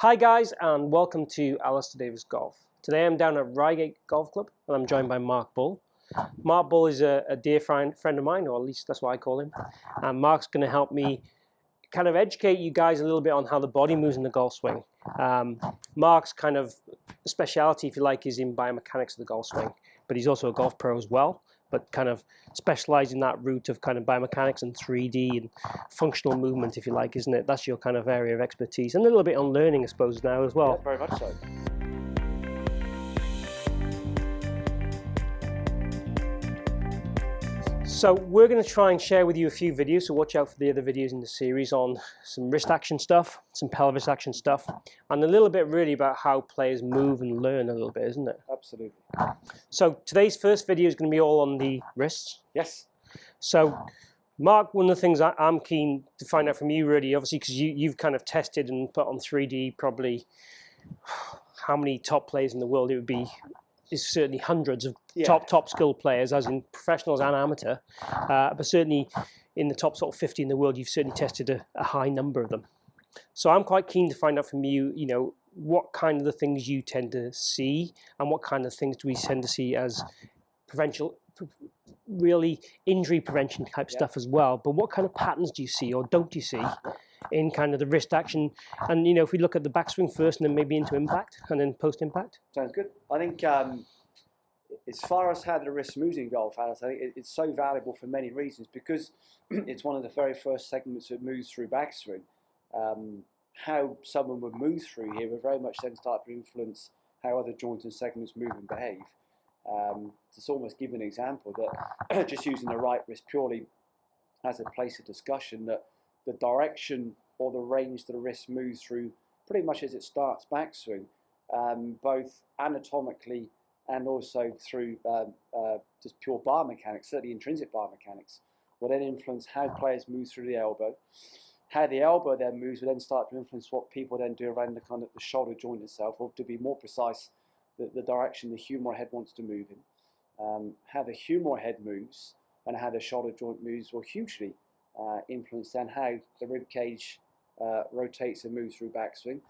Hi guys, and welcome to Alistair Davies Golf. Today I'm down at Reigate Golf Club and I'm joined by Mark Bull. Mark Bull is a dear friend of mine, or at least that's what I call him. And Mark's going to help me kind of educate you guys a little bit on how the body moves in the golf swing. Mark's kind of speciality, if you like, is in biomechanics of the golf swing, but he's also a golf pro as well, but kind of specialised in that route of kind of biomechanics and 3D and functional movement, if you like, isn't it? That's your kind of area of expertise, and a little bit on learning, I suppose, now as well. Yeah, very much so. So we're going to try and share with you a few videos, so watch out for the other videos in the series on some wrist action stuff, some pelvis action stuff, and a little bit really about how players move and learn a little bit, isn't it? Absolutely. So today's first video is going to be all on the wrists. Yes. So Mark, one of the things I'm keen to find out from you really, obviously because you've kind of tested and put on 3D probably how many top players in the world it would be. Is certainly hundreds of top skilled players, as in professionals and amateur, but certainly in the top sort of 50 in the world, you've certainly tested a high number of them. So I'm quite keen to find out from you, what kind of the things you tend to see, and what kind of things do we tend to see as really injury prevention type stuff as well. But what kind of patterns do you see or don't you see in kind of the wrist action? And if we look at the backswing first and then maybe into impact and then post impact. Sounds good. I think as far as how the wrist moves in golf, Alice, I think it's so valuable for many reasons, because it's one of the very first segments that moves through backswing. How someone would move through here would very much then start to influence how other joints and segments move and behave. To almost give an example that just using the right wrist purely as a place of discussion, that the direction or the range that the wrist moves through pretty much as it starts backswing, both anatomically and also through just pure biomechanics, certainly intrinsic biomechanics, will then influence how players move through the elbow. How the elbow then moves will then start to influence what people then do around the kind of the shoulder joint itself, or to be more precise, the direction the humeral head wants to move in. How the humeral head moves and how the shoulder joint moves will hugely influence then how the rib cage rotates and moves through backswing.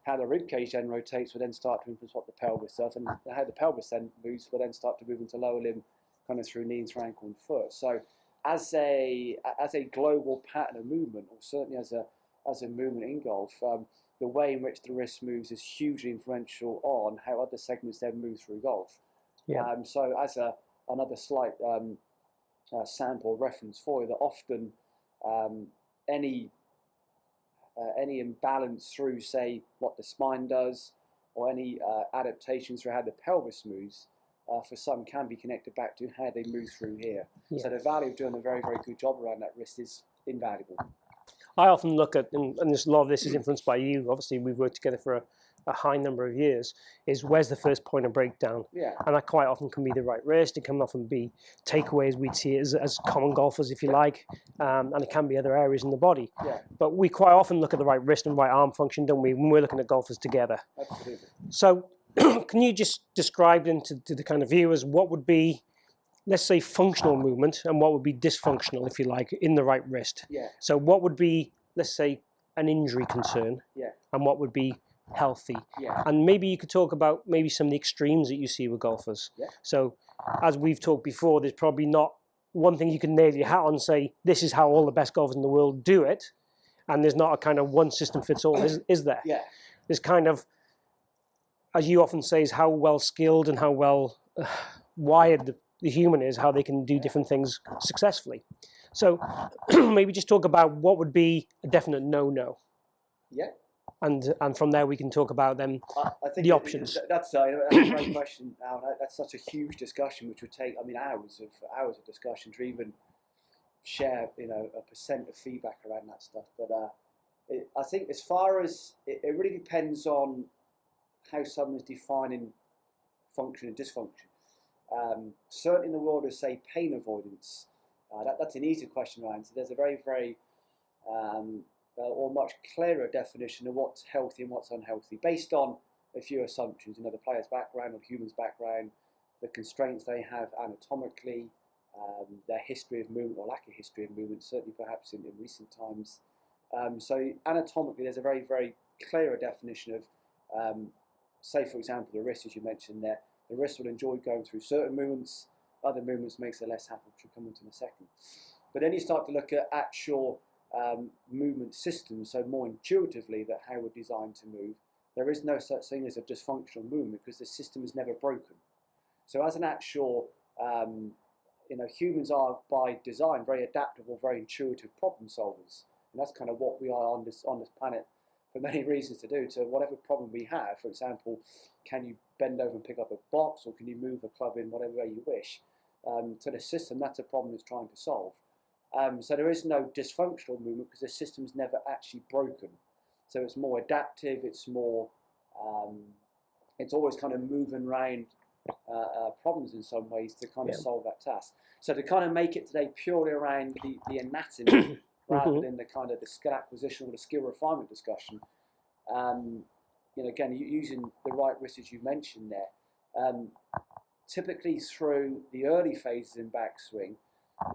How the rib cage then rotates will then start to influence what the pelvis does, and how the pelvis then moves will then start to move into lower limb, kind of through knee, through ankle and foot. So as a global pattern of movement, or certainly as a movement in golf, the way in which the wrist moves is hugely influential on how other segments then move through golf. Yeah. So as another slight sample reference for you, that often any imbalance through, say, what the spine does, or any adaptation through how the pelvis moves, for some can be connected back to how they move through here. Yeah. So the value of doing a very, very good job around that wrist is invaluable. I often look at, and a lot of this is influenced by you, obviously we've worked together for a high number of years, is where's the first point of breakdown? Yeah. And that quite often can be the right wrist, it can often be takeaways, we'd see it as common golfers, if you like, and it can be other areas in the body. Yeah. But we quite often look at the right wrist and right arm function, don't we, when we're looking at golfers together. Absolutely. So can you just describe then to the kind of viewers what would be, let's say, functional movement and what would be dysfunctional, if you like, in the right wrist? Yeah. So what would be, let's say, an injury concern, and what would be healthy? Yeah. And maybe you could talk about maybe some of the extremes that you see with golfers. Yeah. So as we've talked before, there's probably not one thing you can nail your hat on and say, this is how all the best golfers in the world do it, and there's not a kind of one system fits all, is there? Yeah. There's kind of, as you often say, is how well skilled and how well wired the human is, how they can do different things successfully. So maybe just talk about what would be a definite no-no. Yeah. And from there we can talk about them, I think the options. That's a great question. Now, that's such a huge discussion, which would take, hours of discussion to even share, a percent of feedback around that stuff. But I think as far as it really depends on how someone's defining function and dysfunction. Certainly in the world of, say, pain avoidance, that's an easy question to answer. There's a very, very or much clearer definition of what's healthy and what's unhealthy, based on a few assumptions. The player's background or the human's background, the constraints they have anatomically, their history of movement or lack of history of movement, certainly perhaps in recent times. So anatomically, there's a very, very clearer definition of, say for example, the wrist, as you mentioned there. The wrist will enjoy going through certain movements, other movements makes it less happy, which we'll come into in a second. But then you start to look at actual movement systems, so more intuitively that how we're designed to move. There is no such thing as a dysfunctional movement because the system is never broken. So as an actual, humans are by design very adaptable, very intuitive problem solvers. And that's kind of what we are on this planet for many reasons to do. To whatever problem we have, for example, can you bend over and pick up a box, or can you move a club in whatever way you wish? To the system, that's a problem it's trying to solve. So there is no dysfunctional movement because the system's never actually broken. So it's more adaptive, it's more, it's always kind of moving around problems in some ways to kind of solve that task. So to kind of make it today purely around the anatomy rather than the kind of the skill acquisition or the skill refinement discussion, again, using the right wrist as you mentioned there, typically through the early phases in backswing,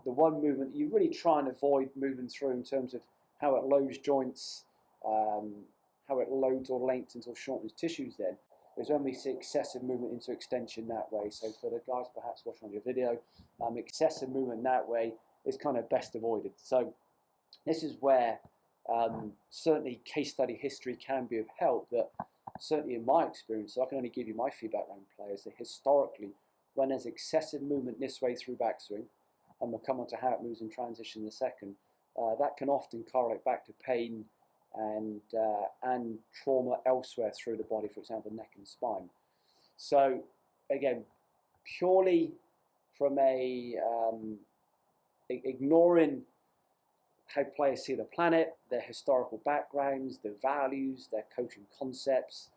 the one movement you really try and avoid moving through in terms of how it loads joints, how it loads or lengthens or shortens tissues then, is when we see excessive movement into extension that way. So for the guys perhaps watching on your video, excessive movement that way is kind of best avoided. So this is where certainly case study history can be of help, that certainly in my experience, so I can only give you my feedback around players, that historically when there's excessive movement this way through backswing, and we'll come on to how it moves in transition in a second, that can often correlate back to pain and trauma elsewhere through the body, for example, neck and spine. So again, purely from a ignoring how players see the planet, their historical backgrounds, their values, their coaching concepts,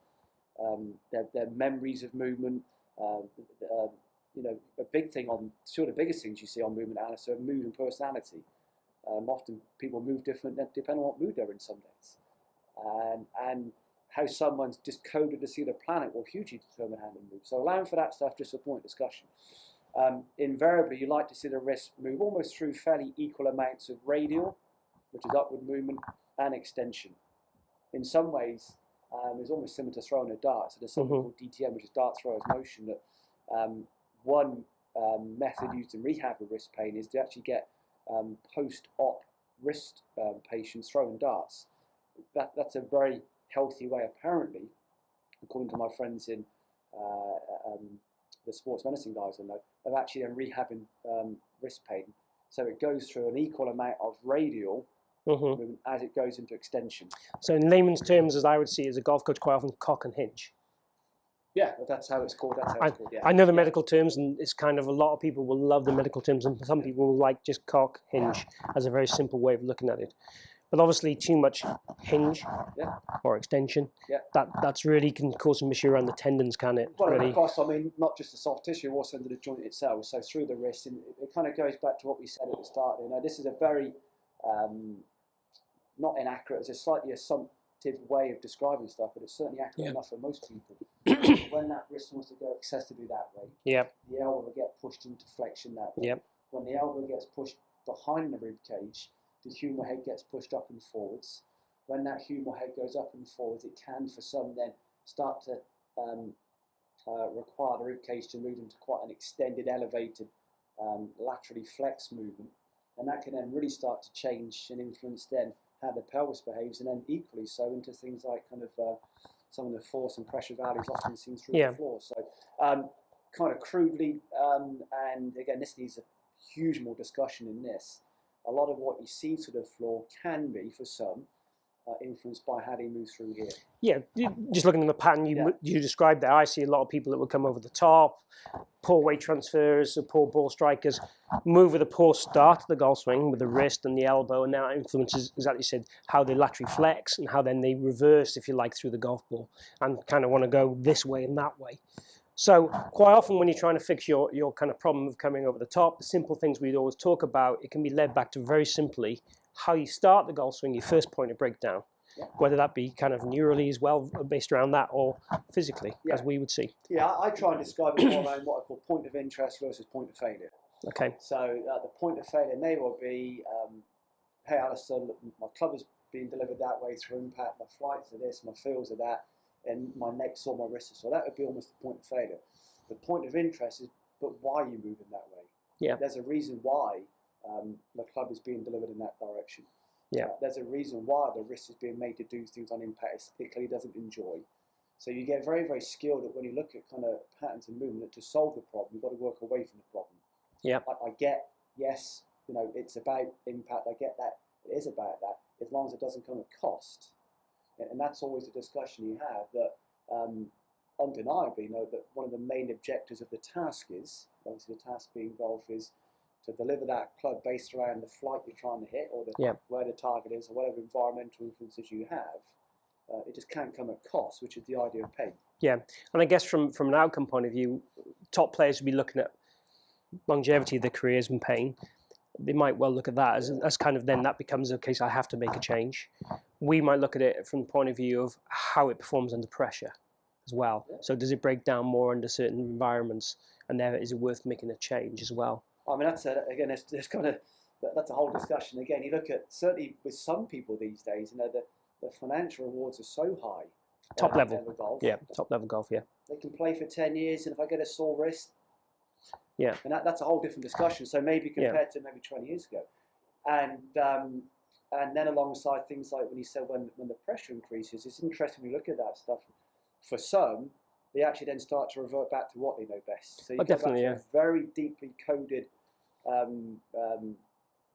their memories of movement. A big thing on, sort of the biggest things you see on movement, Alistair, are mood and personality. Often people move different depending on what mood they're in some days. And how someone's just coded to see the planet will hugely determine how they move. So allowing for that stuff, just a point of discussion. Invariably, you like to see the wrist move almost through fairly equal amounts of radial, which is upward movement, and extension. In some ways, it's almost similar to throwing a dart. So there's something called DTM, which is dart throwers motion, that one method used in rehab of wrist pain is to actually get post-op wrist patients throwing darts. That's a very healthy way, apparently, according to my friends in the sports medicine guys I know, of actually rehabbing wrist pain. So it goes through an equal amount of radial movement as it goes into extension. So in layman's terms, as I would see, as a golf coach, quite often cock and hinge. Yeah, that's how it's called. Yeah. I know the medical terms, and it's kind of, a lot of people will love the medical terms, and some people will like just cock, hinge as a very simple way of looking at it. But obviously, too much hinge or extension, that's really can cause some issue around the tendons, can it? Well, really? Of course, I mean, not just the soft tissue, also into the joint itself. So through the wrist, and it kind of goes back to what we said at the start. This is a very not inaccurate, it's a slightly assumptive way of describing stuff, but it's certainly accurate enough for most people. When that wrist wants to go excessively that way, the elbow will get pushed into flexion that way. When the elbow gets pushed behind the rib cage, the humeral head gets pushed up and forwards. When that humeral head goes up and forwards, it can, for some, then start to require the rib cage to move into quite an extended, elevated, laterally flexed movement. And that can then really start to change and influence then how the pelvis behaves, and then equally so into things like kind of some of the force and pressure values often seen through the floor. So kind of crudely, and again, this needs a huge more discussion in this. A lot of what you see to the floor can be, for some, influenced by how they move through here. Yeah, just looking at the pattern you described there, I see a lot of people that would come over the top, poor weight transfers, poor ball strikers, move with a poor start to the golf swing with the wrist and the elbow, and now that influences, exactly you said, how they laterally flex and how then they reverse, if you like, through the golf ball and kind of want to go this way and that way. So quite often when you're trying to fix your kind of problem of coming over the top, the simple things we'd always talk about, it can be led back to very simply how you start the golf swing, your first point of breakdown. Whether that be kind of neurally as well, based around that, or physically, as we would see. Yeah, I try and describe it more around what I call point of interest versus point of failure. Okay. So the point of failure may well be, hey Alistair, look, my club has being delivered that way through impact, my flights are this, my feels are that, and my neck's or my wrist is. So that would be almost the point of failure. The point of interest is, but why are you moving that way? Yeah. There's a reason why the club is being delivered in that direction. Yeah. There's a reason why the wrist is being made to do things on impact it clearly doesn't enjoy. So you get very, very skilled at when you look at kind of patterns of movement to solve the problem. You've got to work away from the problem. Yeah. I get, yes, it's about impact. I get that. It is about that, as long as it doesn't come at cost. And that's always a discussion you have, that undeniably, that one of the main objectives of the task is, obviously the task being golf, is to deliver that club based around the flight you're trying to hit, or where the target is, or whatever environmental influences you have. It just can't come at cost, which is the idea of pain. Yeah, and I guess from an outcome point of view, top players would be looking at longevity of their careers and pain. They might well look at that as kind of, then that becomes a case I have to make a change. We might look at it from the point of view of how it performs under pressure as well. Yeah. So does it break down more under certain environments, and there is it worth making a change as well? I mean, that's that's a whole discussion. Again, you look at, certainly with some people these days, the financial rewards are so high. Top level golf. Yeah, top level golf, yeah. They can play for 10 years, and if I get a sore wrist, yeah. And that's a whole different discussion. So maybe compared to maybe 20 years ago. And then alongside things like when you said when the pressure increases, it's interesting when you look at that stuff. For some, they actually then start to revert back to what they know best. So you go back to very deeply coded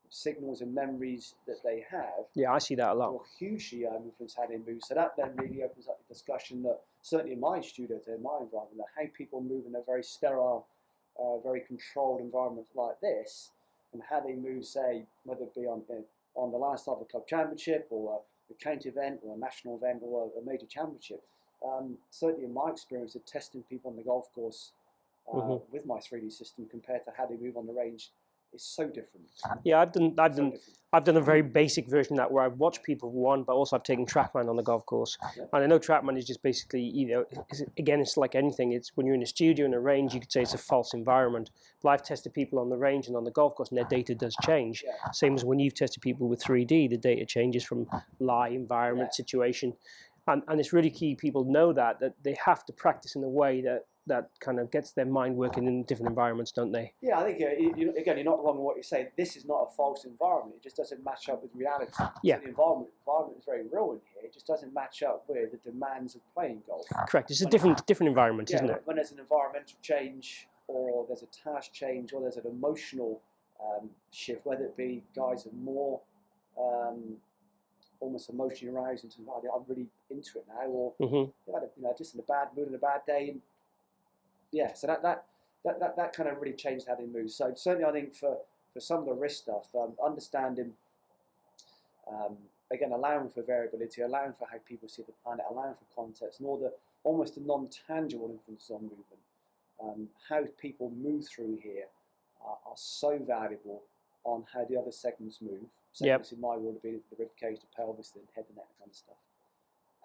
signals and memories that they have. Yeah, I see that a lot. Will hugely influence how they move. So that then really opens up the discussion that certainly in my studio, in my environment, that how people move in a very sterile, very controlled environment like this, and how they move, say, whether it be on the last of a club championship, or a county event, or a national event, or a major championship. Certainly in my experience of testing people on the golf course with my 3D system compared to how they move on the range, is so different. Yeah, I've done a very basic version of that, where I've watched people one, but also I've taken Trackman on the golf course. Yeah. And I know Trackman is just basically, again, it's like anything. It's when you're in a studio, in a range, you could say it's a false environment. But I've tested people on the range and on the golf course, and their data does change. Yeah. Same as when you've tested people with 3D, the data changes from lie, environment, situation. And it's really key people know that they have to practice in a way that kind of gets their mind working in different environments, don't they? Yeah, I think, again, you're not wrong in what you say. This is not a false environment. It just doesn't match up with reality. Yeah. So the environment is very real in here. It just doesn't match up with the demands of playing golf. Correct. It's a different environment, isn't it? When there's an environmental change, or there's a task change, or there's an emotional shift, whether it be guys are more almost emotionally aroused into, I'm really into it now, or they're just in a bad mood and a bad day, and so that kind of really changed how they move. So certainly, I think for some of the risk stuff, understanding, again, allowing for variability, allowing for how people see the planet, allowing for context, and all the almost the non-tangible influences on movement, how people move through here are so valuable on how the other segments move. Segments in my world would be the rib cage, the pelvis, the head, and neck, kind of stuff,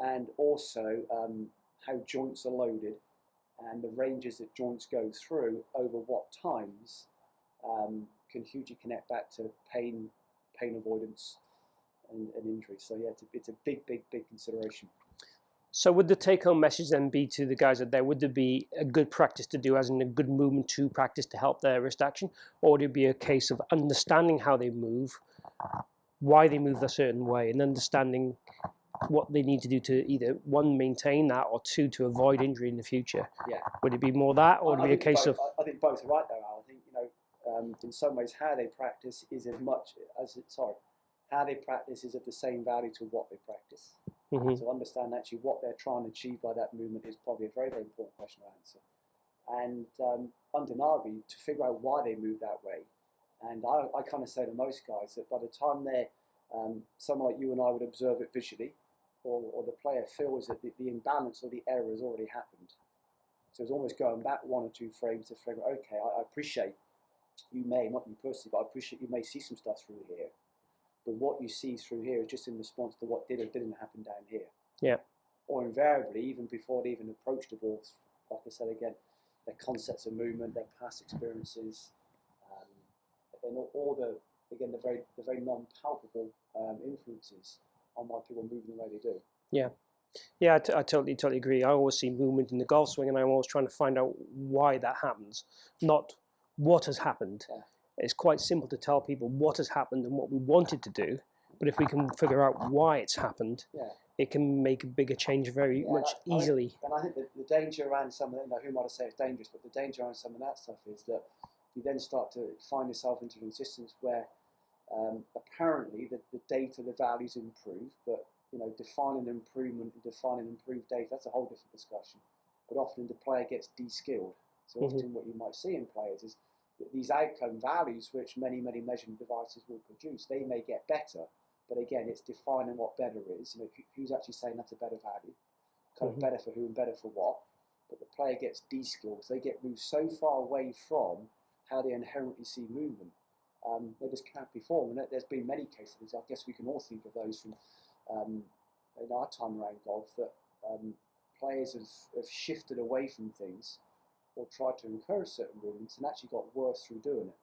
and also how joints are loaded, and the ranges that joints go through over what times can hugely connect back to pain avoidance, and injury. So yeah, it's a big consideration. So would the take-home message then be to the guys out there, would there be a good practice to do, as in a good movement to practice to help their wrist action? Or would it be a case of understanding how they move, why they move a certain way, and understanding what they need to do to either, one, maintain that, or two, to avoid injury in the future? Yeah. Would it be more that, or would it be a case of... I think both are right there, Al. I think, in some ways, how they practice is how they practice is of the same value to what they practice. Mm-hmm. So understand actually what they're trying to achieve by that movement is probably a very, very important question to answer. And undeniably, to figure out why they move that way. And I kind of say to most guys that by the time they're, someone like you and I would observe it visually, or the player feels that the imbalance or the error has already happened. So it's almost going back one or two frames to figure, okay, I appreciate you may, not you personally, but I appreciate you may see some stuff through here. But what you see through here is just in response to what did or didn't happen down here. Yeah. Or invariably, even before they even approached the ball, like I said again, their concepts of movement, their past experiences, and all the very non-palpable influences on why people move the way they do. Yeah. Yeah, I totally agree. I always see movement in the golf swing, and I'm always trying to find out why that happens, not what has happened. Yeah. It's quite simple to tell people what has happened and what we wanted to do, but if we can figure out why it's happened, it can make a bigger change very much easily. And I think the danger around some of that, who might say it's dangerous, but the danger around some of that stuff is that you then start to find yourself into an existence where apparently the data, the values improve, but defining improvement and defining improved data, that's a whole different discussion. But often the player gets de-skilled. So often what you might see in players is that these outcome values, which many measurement devices will produce, they may get better, but again, it's defining what better is. Who's actually saying that's a better value? Kind of better for who and better for what? But the player gets de-skilled, so they get moved so far away from how they inherently see movement. They just can't perform. And there's been many cases, I guess we can all think of those from in our time around golf, that players have shifted away from things or tried to encourage certain movements and actually got worse through doing it.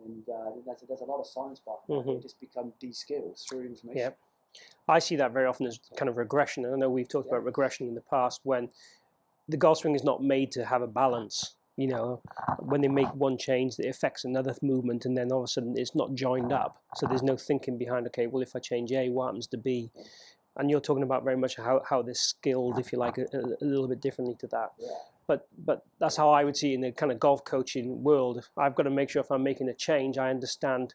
And there's a lot of science behind that. They just become de-skilled through information. Yeah. I see that very often as kind of regression. And I know we've talked about regression in the past, when the golf swing is not made to have a balance. When they make one change, it affects another movement, and then all of a sudden it's not joined up. So there's no thinking behind, okay, well, if I change A, what happens to B? And you're talking about very much how they're skilled, if you like, a little bit differently to that. But that's how I would see it in the kind of golf coaching world. I've got to make sure if I'm making a change, I understand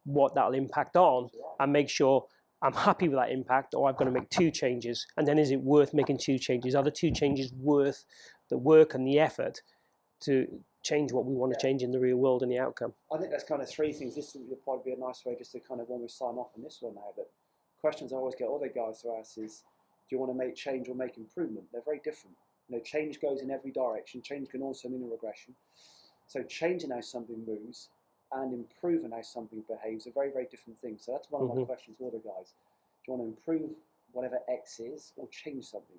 what that'll impact on, and make sure I'm happy with that impact, or I've got to make 2 changes. And then is it worth making 2 changes? Are the 2 changes worth the work and the effort to change what we want to change in the real world and the outcome? I think that's kind of 3 things. This would probably be a nice way just to kind of, when we sign off on this one now, but questions I always get other guys to ask is, do you want to make change or make improvement? They're very different. Change goes in every direction. Change can also mean a regression. So changing how something moves and improving how something behaves are very different things. So that's one of my questions to other guys. Do you want to improve whatever X is, or change something?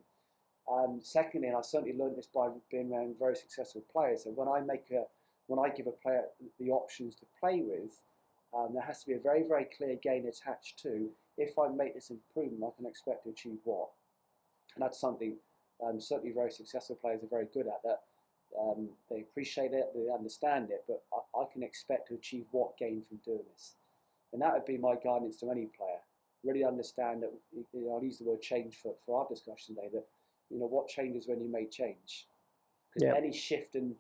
Secondly, and I've certainly learned this by being around very successful players, so when I give a player the options to play with, there has to be a very clear gain attached to, if I make this improvement, I can expect to achieve what. And that's something certainly very successful players are very good at. That they appreciate it, they understand it, but I can expect to achieve what gain from doing this. And that would be my guidance to any player. Really understand that, I'll use the word change for our discussion today, that what changes when you make change. Because any shift in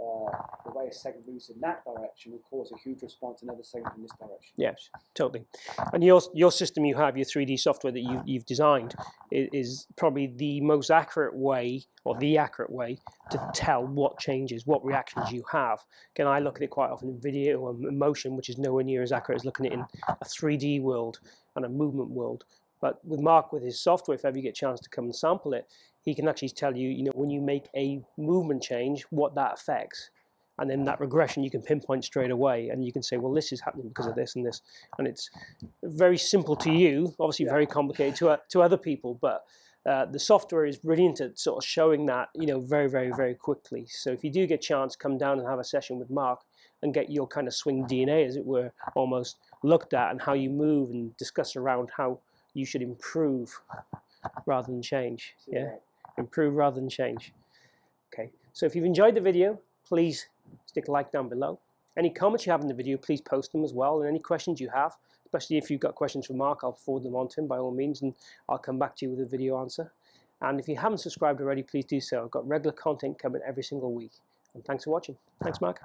the way a segment moves in that direction will cause a huge response in another segment in this direction. Yes, totally. And your system you have, your 3D software that you've designed, is probably the most accurate way, or the accurate way, to tell what changes, what reactions you have. Again, I look at it quite often in video and motion, which is nowhere near as accurate as looking at it in a 3D world and a movement world. But with Mark, with his software, if ever you get a chance to come and sample it, he can actually tell you, when you make a movement change, what that affects. And then that regression you can pinpoint straight away, and you can say, well, this is happening because of this and this. And it's very simple to you, obviously very complicated to other people, but the software is brilliant at sort of showing that, very quickly. So if you do get a chance, come down and have a session with Mark and get your kind of swing DNA, as it were, almost looked at, and how you move, and discuss around how you should improve rather than change. Improve rather than change. Okay, so if you've enjoyed the video, please stick a like down below. Any comments you have in the video, please post them as well. And any questions you have, especially if you've got questions for Mark, I'll forward them on to him by all means, and I'll come back to you with a video answer. And if you haven't subscribed already, please do so. I've got regular content coming every single week. And thanks for watching. Thanks, Mark.